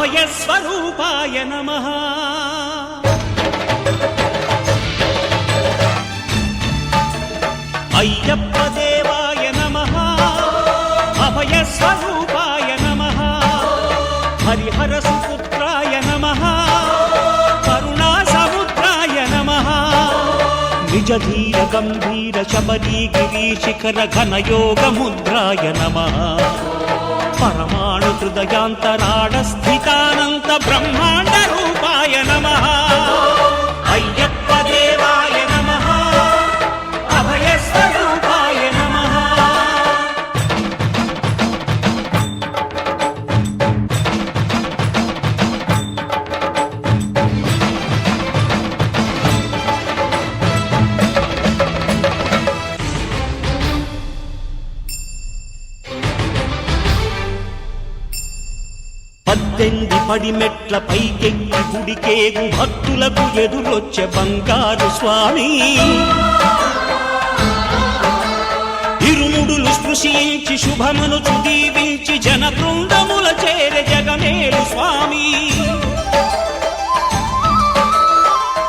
అభయస్వరూపాయ నమః అయ్యప్ప దేవాయ నమః అభయస్వరూపాయ నమః హరిహర సుపుత్రాయ నమః కరుణా సముద్రాయ నమః నిజ ధీర గంభీర శబరీ గిరీశిఖర ఘనయోగ ముద్రాయ నమః పరమాణు హృదయాంతరాడ స్థితానంత బ్రహ్మాండ రూపాయ నమః అయ్యప్ప దేవాయ నమః అభయస్వరూపాయ నమః పద్దెంది పడిమెట్ల పైకెక్కి గుడికేగు భక్తులకు ఎదురొచ్చే బంగారు స్వామి ఇరుముడులు స్పృశించి శుభమును దీవించి జన బృందముల చేర జగమేలు స్వామి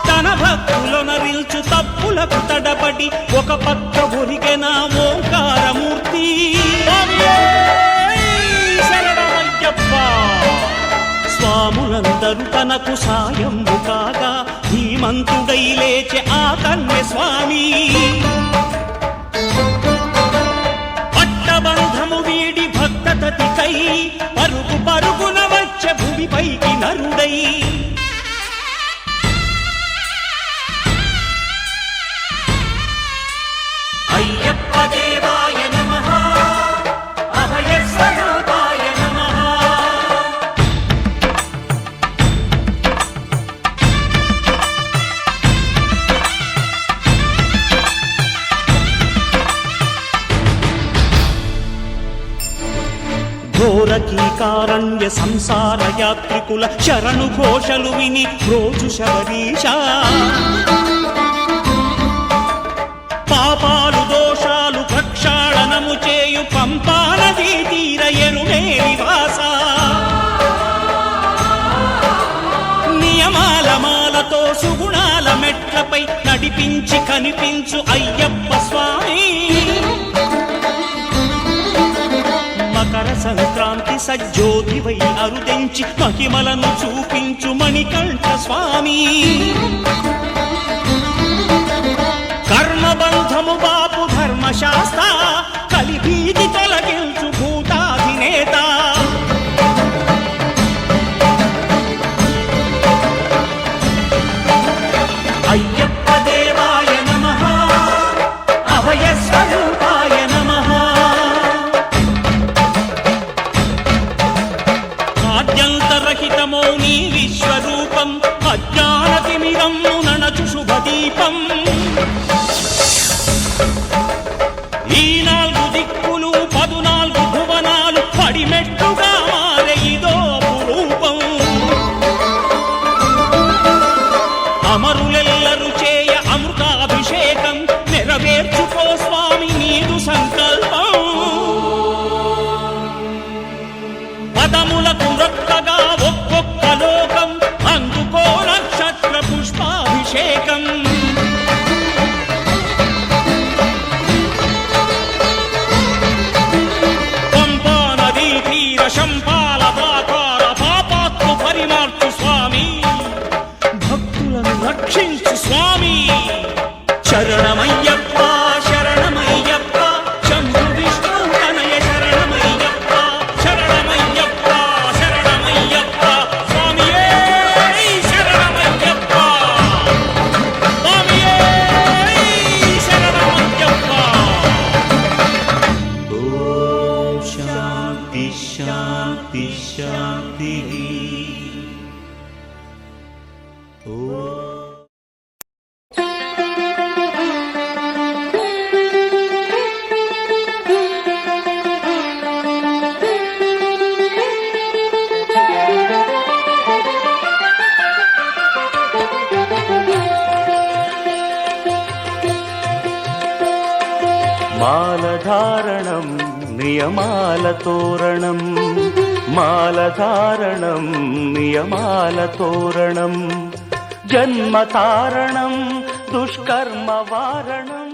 తన భక్తులొనరిల్చు తప్పులకు తడబడి ఒక పక్క ఒరిగెన ఓంకారమూర్తి స్వాములందరూ తనకు సాయము కాగా ధీమంతుడై లేచె ఆ కన్య స్వామి పట్టబంధము వీడి భక్తతతికై పరుగు పరుగున వచ్చె భూమిపైకి నరుడై అయ్యప్ప దేవాయ నమః అభయస్వరూపాయ నమః ఘోరకీకారణ్య సంసార యాత్రికుల శరణు ఘోషలు విని రోజు శబరీష పాపాలు దోషాలు ప్రక్షాళనము చేయు పంపా నదీ తీర ఎరుమే నివాస నియమాల మాలతో సుగుణాల మెట్లపై నడిపించి కనిపించు అయ్యప్ప స్వామి మకర సంక్రాంతి సజ్జోతివై అరుదెంచి మహిమలను చూపించు మణికంఠ స్వామి కర్మబంధము బాపు ధర్మశాస్త్ర కలిభీతి తొలగించు భూతాధినేత అయ్యప్ప దేవాయ నమః అభయస్వరూపాయ నమః ఆద్యంతరహితమో నీ విశ్వరూపం అజ్ఞానతిమిరము నణచు శుభదీపం ఈ నాలుగు దిక్కులు 14 భువనాలు పడిమెట్టుగా మారే ఇదో అపురూపం అమరులెల్లరు చేయ అమృతాభిషేకం నెరవేర్చుకో స్వామి నీదు సంకల్పం పదములకు రొక్కగా ఒక్కొక్క లోకం అందుకో నక్షత్ర పుష్పాభిషేకం పంపా నదీ తీర శంపాల ప్రాకార పాపాత్ము పరిమార్చు స్వామి భక్తులను రక్షించు స్వామి శరణమయ్యప్ప శరణమయ్యప్ప శంభు విష్ణు తనయ శరణమయ్యప్ప శరణమయ్యప్ప శరణమయ్యప్ప స్వామియే శరణమయ్యప్ప స్వామియే శరణమయ్యప్ప ఓం శాంతి శాంతి శాంతి ఓం మాలధారణం నియమాల తోరణం మాలధారణం నియమాల తోరణం జన్మ తారణం దుష్కర్మ వారణం